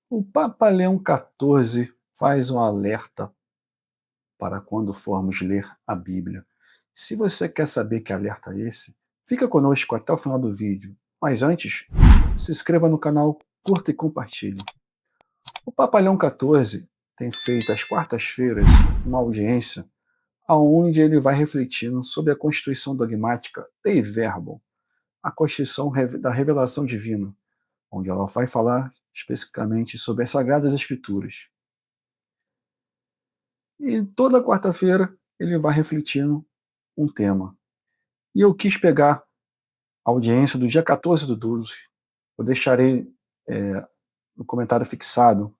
O Papa Leão XIV faz um alerta para quando formos ler a Bíblia. Se você quer saber que alerta é esse, fica conosco até o final do vídeo. Mas antes, se inscreva no canal, curta e compartilhe. O Papa Leão XIV tem feito às quartas-feiras uma audiência onde ele vai refletindo sobre a Constituição dogmática Dei Verbum, a Constituição da Revelação Divina, onde ela vai falar especificamente sobre as Sagradas Escrituras. E toda quarta-feira ele vai refletindo um tema. E eu quis pegar a audiência do dia 14 do 12. Eu deixarei no comentário fixado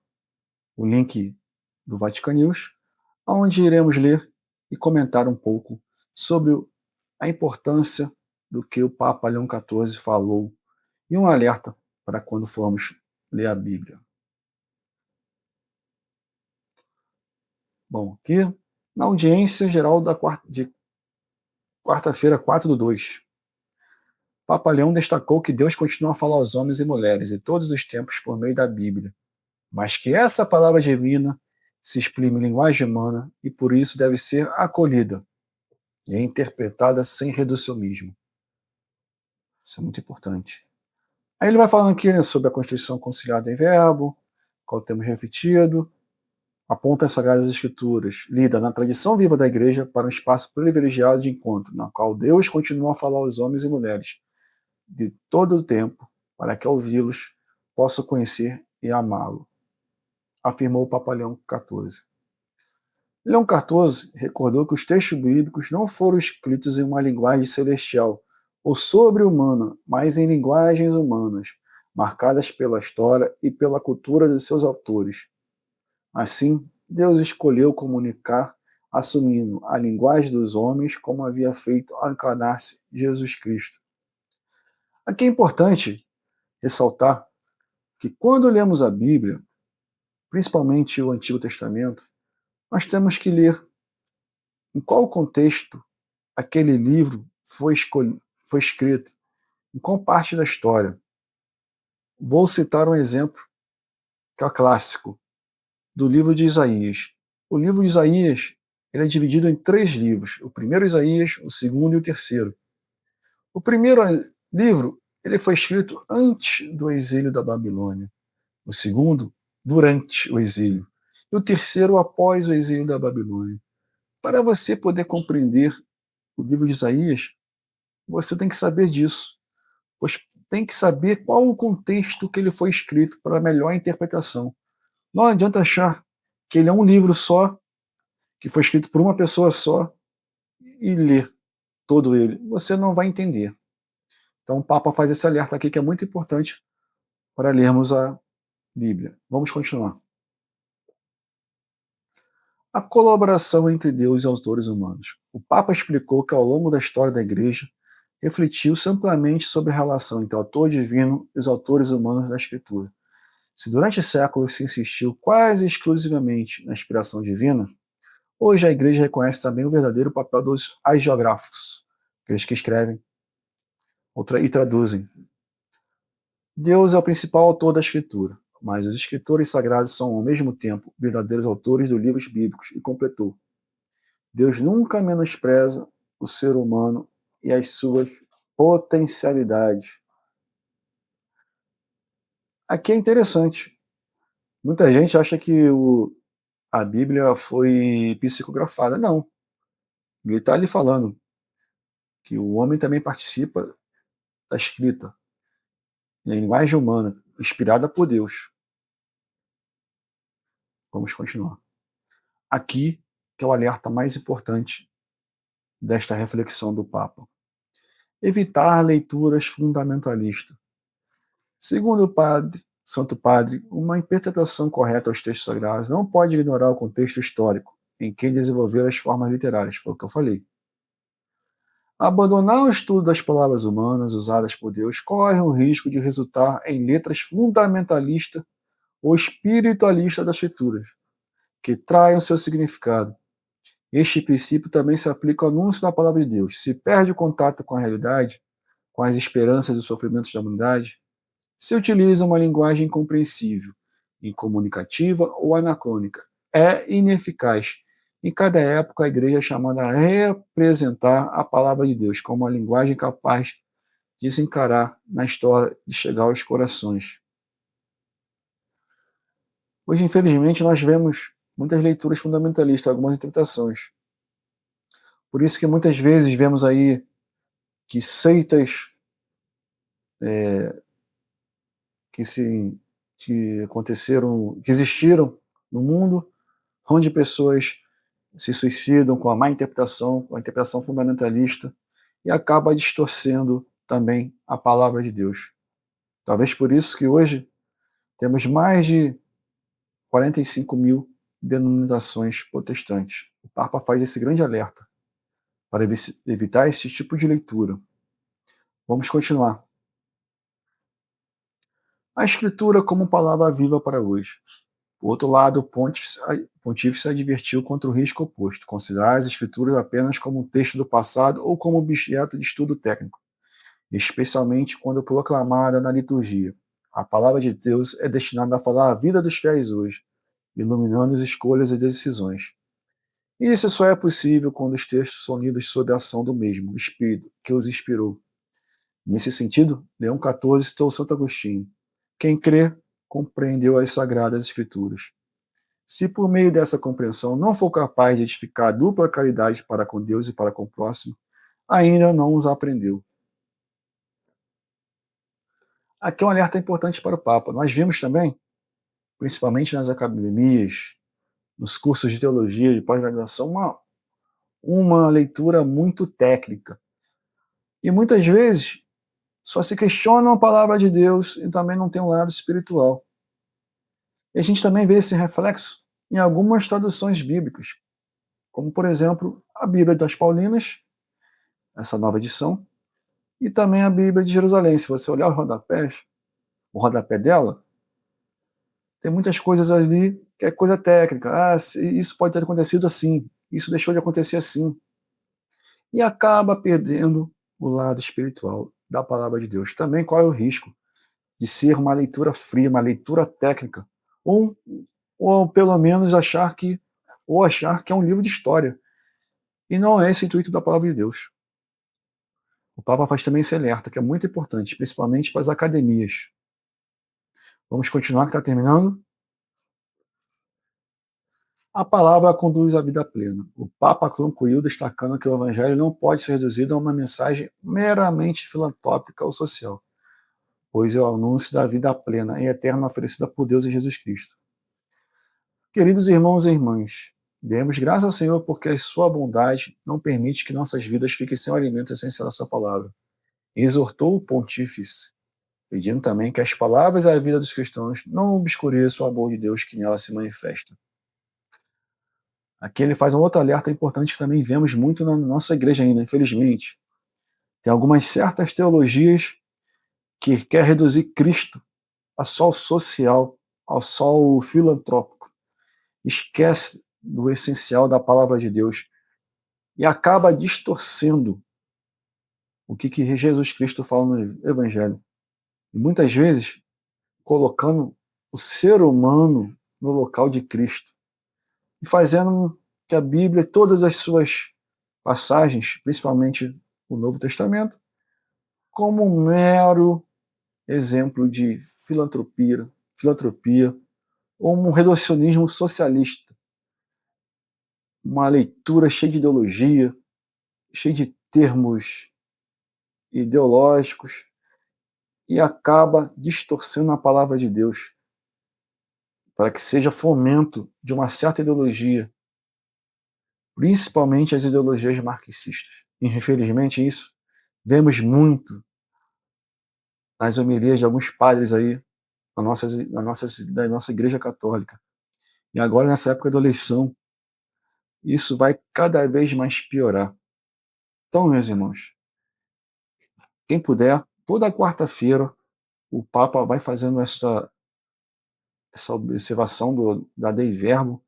o link do Vatican News, onde iremos ler e comentar um pouco sobre a importância do que o Papa Leão XIV falou e um alerta para quando formos ler a Bíblia. Bom, aqui na audiência geral de quarta-feira, 4 do 2, Papa Leão destacou que Deus continua a falar aos homens e mulheres em todos os tempos por meio da Bíblia, mas que essa palavra divina se exprime em linguagem humana e por isso deve ser acolhida e interpretada sem reducionismo. Isso é muito importante. Aí ele vai falando aqui, né, sobre a Constituição conciliada em verbo, qual temos refletido, aponta as Sagradas Escrituras, lida na tradição viva da Igreja para um espaço privilegiado de encontro, na qual Deus continua a falar aos homens e mulheres de todo o tempo, para que ao ouvi-los possam conhecer e amá-lo, afirmou o Papa Leão XIV. Leão XIV recordou que os textos bíblicos não foram escritos em uma linguagem celestial ou sobre-humana, mas em linguagens humanas, marcadas pela história e pela cultura de seus autores. Assim, Deus escolheu comunicar assumindo a linguagem dos homens como havia feito ao encarnar-se Jesus Cristo. Aqui é importante ressaltar que quando lemos a Bíblia, principalmente o Antigo Testamento, nós temos que ler em qual contexto aquele livro foi escrito, em qual parte da história. Vou citar um exemplo que é clássico, do livro de Isaías. O livro de Isaías ele é dividido em 3 livros, o primeiro Isaías, o segundo e o terceiro. O primeiro livro ele foi escrito antes do exílio da Babilônia, o segundo, durante o exílio, e o terceiro, após o exílio da Babilônia. Para você poder compreender o livro de Isaías, você tem que saber disso. Pois tem que saber qual o contexto que ele foi escrito para melhor interpretação. Não adianta achar que ele é um livro só, que foi escrito por uma pessoa só, e ler todo ele. Você não vai entender. Então o Papa faz esse alerta aqui que é muito importante para lermos a Bíblia. Vamos continuar. A colaboração entre Deus e autores humanos. O Papa explicou que ao longo da história da Igreja, refletiu-se amplamente sobre a relação entre o autor divino e os autores humanos da Escritura. Se durante séculos se insistiu quase exclusivamente na inspiração divina, hoje a Igreja reconhece também o verdadeiro papel dos hagiográficos, aqueles que escrevem e traduzem. Deus é o principal autor da Escritura, mas os escritores sagrados são ao mesmo tempo verdadeiros autores dos livros bíblicos, e completou. Deus nunca menospreza o ser humano e as suas potencialidades. Aqui é interessante. Muita gente acha que a Bíblia foi psicografada. Não. Ele está ali falando que o homem também participa da escrita, na linguagem humana, inspirada por Deus. Vamos continuar. Aqui que é o alerta mais importante desta reflexão do Papa. Evitar leituras fundamentalistas. Segundo o Santo Padre, uma interpretação correta aos textos sagrados não pode ignorar o contexto histórico em que desenvolveram as formas literárias, foi o que eu falei. Abandonar o estudo das palavras humanas usadas por Deus corre o risco de resultar em letras fundamentalistas ou espiritualistas das Escrituras, que traem o seu significado. Este princípio também se aplica ao anúncio da palavra de Deus. Se perde o contato com a realidade, com as esperanças e os sofrimentos da humanidade, se utiliza uma linguagem incompreensível incomunicativa ou anacrônica. É ineficaz. Em cada época, a igreja é chamada a representar a palavra de Deus como uma linguagem capaz de se encarar na história de chegar aos corações. Hoje, infelizmente, nós vemos muitas leituras fundamentalistas, algumas interpretações. Por isso que muitas vezes vemos aí que seitas que aconteceram, que existiram no mundo, onde pessoas se suicidam com a má interpretação, com a interpretação fundamentalista, e acaba distorcendo também a palavra de Deus. Talvez por isso que hoje temos mais de 45 mil denominações protestantes. O Papa faz esse grande alerta para evitar esse tipo de leitura. Vamos continuar. A Escritura como palavra viva para hoje. Por outro lado, o pontífice advertiu contra o risco oposto, considerar as Escrituras apenas como um texto do passado ou como objeto de estudo técnico, especialmente quando proclamada na liturgia. A palavra de Deus é destinada a falar a vida dos fiéis hoje, iluminando as escolhas e decisões. Isso só é possível quando os textos são lidos sob a ação do mesmo, o Espírito, que os inspirou. Nesse sentido, Leão XIV citou Santo Agostinho. Quem crê, compreendeu as Sagradas Escrituras. Se por meio dessa compreensão não for capaz de edificar a dupla caridade para com Deus e para com o próximo, ainda não os aprendeu. Aqui é um alerta importante para o Papa. Nós vimos também, principalmente nas academias, nos cursos de teologia e pós-graduação, uma leitura muito técnica. E muitas vezes só se questionam a palavra de Deus e também não tem um lado espiritual. E a gente também vê esse reflexo em algumas traduções bíblicas, como, por exemplo, a Bíblia das Paulinas, essa nova edição, e também a Bíblia de Jerusalém. Se você olhar o rodapé dela, tem muitas coisas ali que é coisa técnica. Ah, isso pode ter acontecido assim, isso deixou de acontecer assim. E acaba perdendo o lado espiritual da palavra de Deus. Também qual é o risco de ser uma leitura fria, uma leitura técnica, ou pelo menos achar que é um livro de história. E não é esse o intuito da palavra de Deus. O Papa faz também esse alerta, que é muito importante, principalmente para as academias. Vamos continuar, que está terminando. A palavra conduz à vida plena. O Papa concluiu destacando que o Evangelho não pode ser reduzido a uma mensagem meramente filantrópica ou social, pois é o anúncio da vida plena e eterna oferecida por Deus em Jesus Cristo. Queridos irmãos e irmãs, demos graças ao Senhor porque a sua bondade não permite que nossas vidas fiquem sem o alimento essencial da sua palavra. Exortou o pontífice, pedindo também que as palavras e a vida dos cristãos não obscureçam o amor de Deus que nela se manifesta. Aqui ele faz um outro alerta importante que também vemos muito na nossa igreja ainda, infelizmente. Tem algumas certas teologias que quer reduzir Cristo a só o social, ao só o filantrópico. Esquece do essencial da palavra de Deus e acaba distorcendo o que Jesus Cristo fala no Evangelho. E muitas vezes colocando o ser humano no local de Cristo e fazendo que a Bíblia, todas as suas passagens, principalmente o Novo Testamento, como um mero exemplo de filantropia ou um reducionismo socialista. Uma leitura cheia de ideologia, cheia de termos ideológicos, e acaba distorcendo a palavra de Deus para que seja fomento de uma certa ideologia, principalmente as ideologias marxistas. E, infelizmente, isso vemos muito nas homilias de alguns padres aí da nossa Igreja Católica. E agora, nessa época da eleição, isso vai cada vez mais piorar. Então, meus irmãos, quem puder, toda quarta-feira, o Papa vai fazendo essa observação da Dei Verbo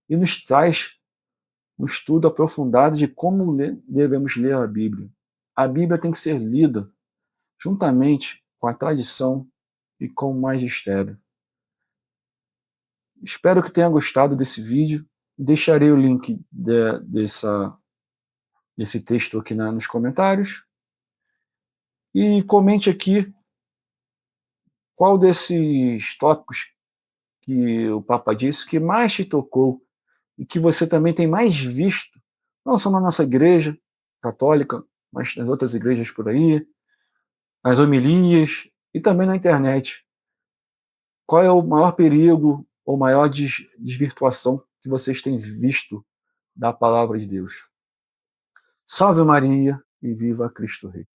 e nos traz um estudo aprofundado de como devemos ler a Bíblia. A Bíblia tem que ser lida juntamente com a tradição e com o magistério. Espero que tenha gostado desse vídeo. Deixarei o link desse texto aqui nos comentários. E comente aqui qual desses tópicos que o Papa disse que mais te tocou e que você também tem mais visto, não só na nossa igreja católica, mas nas outras igrejas por aí, nas homilias e também na internet. Qual é o maior perigo ou maior desvirtuação que vocês têm visto da palavra de Deus? Salve Maria e viva Cristo Rei!